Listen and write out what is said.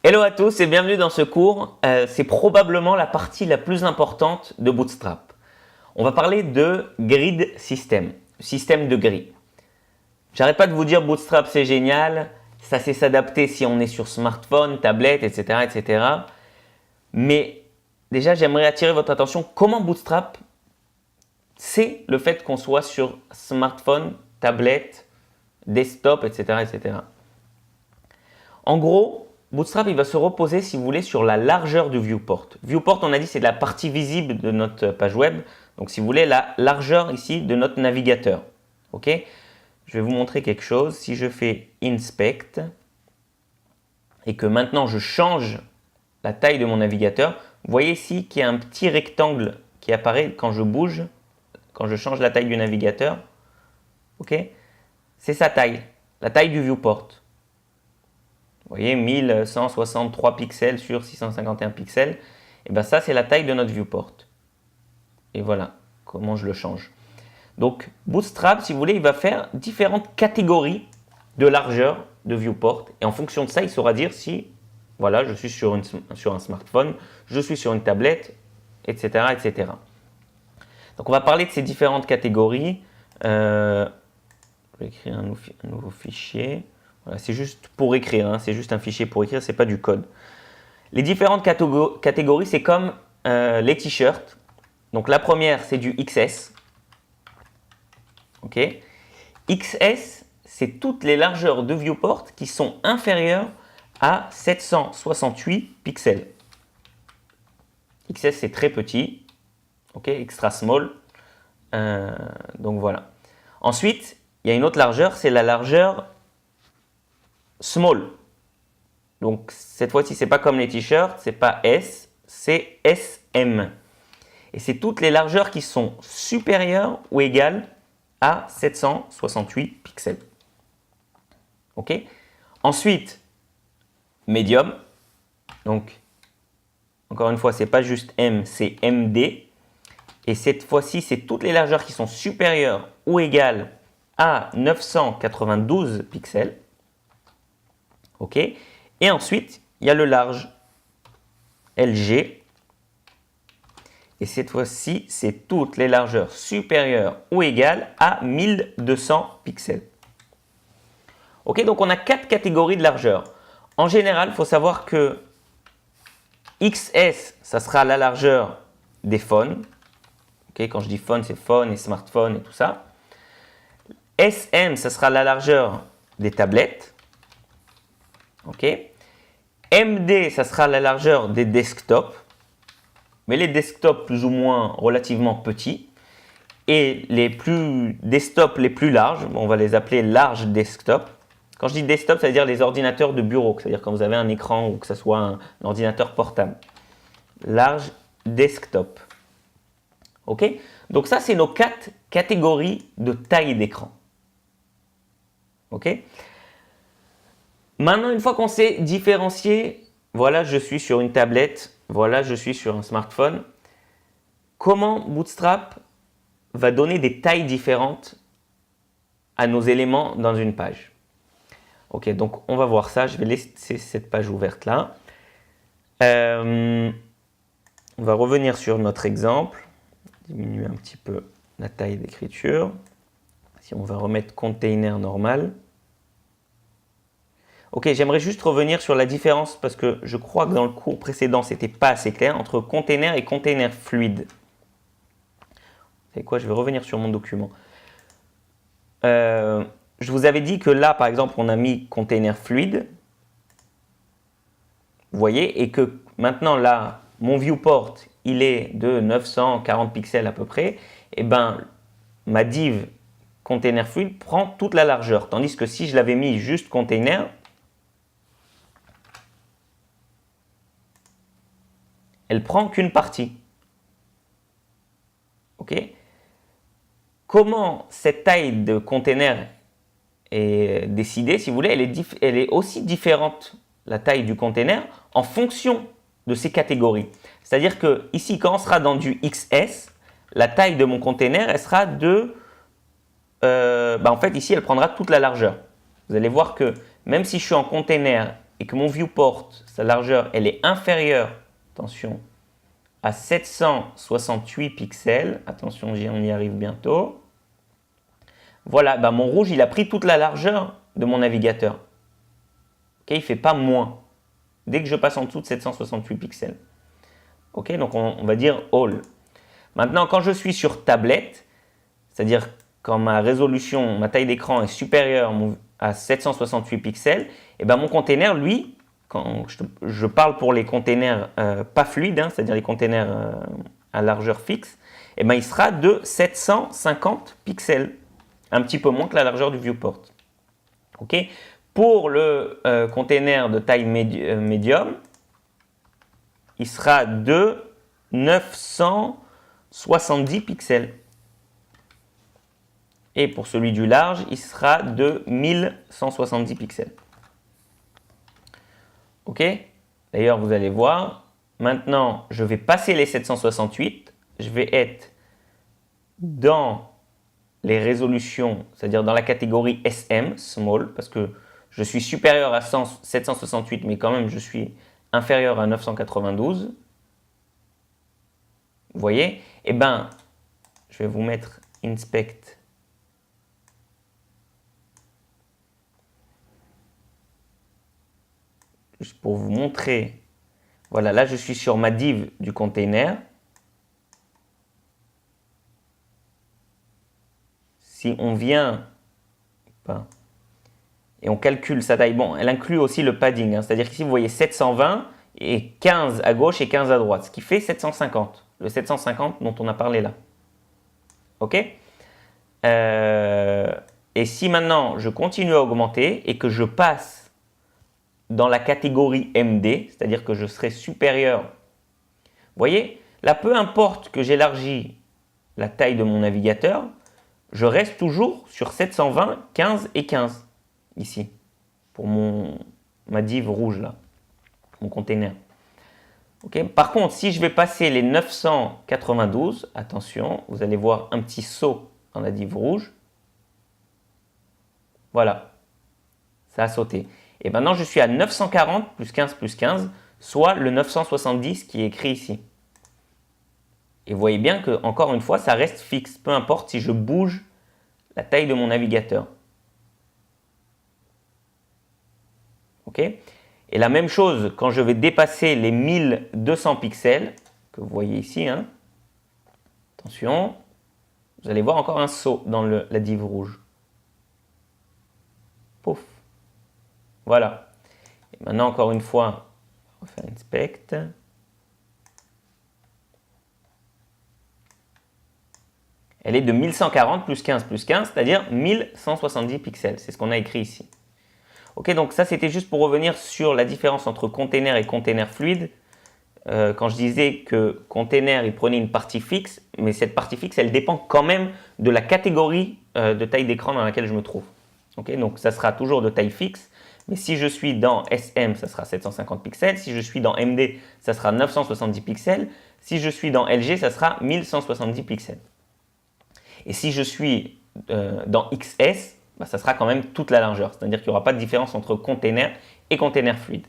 Hello à tous et bienvenue dans ce cours. C'est probablement la partie la plus importante de Bootstrap. On va parler de grid system, système de grilles. J'arrête pas de vous dire Bootstrap c'est génial, ça sait s'adapter si on est sur smartphone, tablette, etc. etc. Mais déjà j'aimerais attirer votre attention comment Bootstrap c'est le fait qu'on soit sur smartphone, tablette, desktop, etc. etc. En gros, Bootstrap il va se reposer, si vous voulez, sur la largeur du viewport. Viewport, on a dit, c'est la partie visible de notre page web. Donc, si vous voulez, la largeur ici de notre navigateur. Ok? Je vais vous montrer quelque chose. Si je fais Inspect et que maintenant je change la taille de mon navigateur, vous voyez ici qu'il y a un petit rectangle qui apparaît quand je bouge, quand je change la taille du navigateur. Ok? C'est sa taille, la taille du viewport. Vous voyez, 1163 pixels sur 651 pixels. Et bien ça, c'est la taille de notre viewport. Et voilà comment je le change. Donc, Bootstrap, si vous voulez, il va faire différentes catégories de largeur de viewport. Et en fonction de ça, il saura dire si, voilà, je suis sur un smartphone, je suis sur une tablette, etc., etc. Donc, on va parler de ces différentes catégories. Je vais écrire un nouveau fichier. Voilà, c'est juste pour écrire, hein, c'est juste un fichier pour écrire, ce n'est pas du code. Les différentes catégories, c'est comme les t-shirts. Donc la première, c'est du XS. Okay. XS, c'est toutes les largeurs de viewport qui sont inférieures à 768 pixels. XS, c'est très petit, okay, extra small. Donc voilà. Ensuite, il y a une autre largeur, c'est la largeur small. Donc cette fois-ci, c'est pas comme les t-shirts, c'est pas S, c'est SM. Et c'est toutes les largeurs qui sont supérieures ou égales à 768 pixels. Ok. Ensuite, medium. Donc encore une fois, c'est pas juste M, c'est MD. Et cette fois-ci, c'est toutes les largeurs qui sont supérieures ou égales à 992 pixels. Ok. Et ensuite, il y a le large LG. Et cette fois-ci, c'est toutes les largeurs supérieures ou égales à 1200 pixels. Ok, donc on a 4 catégories de largeur. En général, il faut savoir que XS, ça sera la largeur des phones. Ok, quand je dis phone, c'est phone et smartphone et tout ça. SM, ça sera la largeur des tablettes. Ok. MD, ça sera la largeur des desktops, mais les desktops plus ou moins relativement petits. Et les desktops les plus larges, on va les appeler large desktop. Quand je dis desktop, ça veut dire les ordinateurs de bureau, c'est-à-dire quand vous avez un écran ou que ce soit un ordinateur portable. Large desktop. Ok. Donc ça, c'est nos 4 catégories de taille d'écran. Ok. Maintenant, une fois qu'on sait différencier, voilà, je suis sur une tablette, voilà, je suis sur un smartphone. Comment Bootstrap va donner des tailles différentes à nos éléments dans une page? Ok, donc on va voir ça. Je vais laisser cette page ouverte là. On va revenir sur notre exemple. Diminuer un petit peu la taille d'écriture. Si on va remettre container normal. Ok, j'aimerais juste revenir sur la différence parce que je crois que dans le cours précédent, ce n'était pas assez clair entre container et container fluide. Vous savez quoi, je vais revenir sur mon document. Je vous avais dit que là, par exemple, on a mis container fluide. Vous voyez, et que maintenant, là, mon viewport, il est de 940 pixels à peu près. Et bien, ma div container fluide prend toute la largeur. Tandis que si je l'avais mis juste container, elle prend qu'une partie. Ok. Comment cette taille de container est décidée, si vous voulez, elle est aussi différente, la taille du container, en fonction de ces catégories. C'est-à-dire que ici, quand on sera dans du XS, la taille de mon container, elle sera de... en fait, ici, elle prendra toute la largeur. vous allez voir que même si je suis en container et que mon viewport, sa largeur, elle est inférieure, attention, à 768 pixels, attention, on y arrive bientôt. Voilà, bah mon rouge, il a pris toute la largeur de mon navigateur. Okay, il ne fait pas moins dès que je passe en dessous de 768 pixels. Ok, donc on va dire all. Maintenant, quand je suis sur tablette, c'est-à-dire quand ma résolution, ma taille d'écran est supérieure à 768 pixels, et ben mon container, lui, quand je parle pour les containers pas fluides, hein, c'est-à-dire les containers à largeur fixe, et ben il sera de 750 pixels, un petit peu moins que la largeur du viewport. Okay. Pour le container de taille médium, il sera de 970 pixels. Et pour celui du large, il sera de 1170 pixels. Ok? D'ailleurs, vous allez voir, maintenant, je vais passer les 768. Je vais être dans les résolutions, c'est-à-dire dans la catégorie SM, Small, parce que je suis supérieur à 768, mais quand même, je suis inférieur à 992. Vous voyez? Eh bien, je vais vous mettre Inspect. Juste pour vous montrer. Voilà, là, je suis sur ma div du container. Si on vient et on calcule sa taille, bon, elle inclut aussi le padding, hein, c'est-à-dire qu'ici, vous voyez 720 et 15 à gauche et 15 à droite, ce qui fait 750, le 750 dont on a parlé là. Ok? Et si maintenant, je continue à augmenter et que je passe dans la catégorie MD, c'est-à-dire que je serai supérieur. Vous voyez, là, peu importe que j'élargis la taille de mon navigateur, je reste toujours sur 720, 15 et 15, ici, pour ma div rouge, là, mon container. Okay. Par contre, si je vais passer les 992, attention, vous allez voir un petit saut dans la div rouge. Voilà, ça a sauté. Et maintenant, je suis à 940 plus 15, soit le 970 qui est écrit ici. Et vous voyez bien que, encore une fois, ça reste fixe, peu importe si je bouge la taille de mon navigateur. Ok? Et la même chose, quand je vais dépasser les 1200 pixels, que vous voyez ici, hein, attention, vous allez voir encore un saut dans la div rouge. Pouf. Voilà. Et maintenant, encore une fois, on va faire Inspect. Elle est de 1140 plus 15, c'est-à-dire 1170 pixels. C'est ce qu'on a écrit ici. Ok, donc ça, c'était juste pour revenir sur la différence entre container et container fluide. Quand je disais que container, il prenait une partie fixe, mais cette partie fixe, elle dépend quand même de la catégorie de taille d'écran dans laquelle je me trouve. Ok, donc ça sera toujours de taille fixe. Mais si je suis dans SM, ça sera 750 pixels. Si je suis dans MD, ça sera 970 pixels. Si je suis dans LG, ça sera 1170 pixels. Et si je suis dans XS, bah, ça sera quand même toute la largeur. C'est-à-dire qu'il n'y aura pas de différence entre container et container fluide.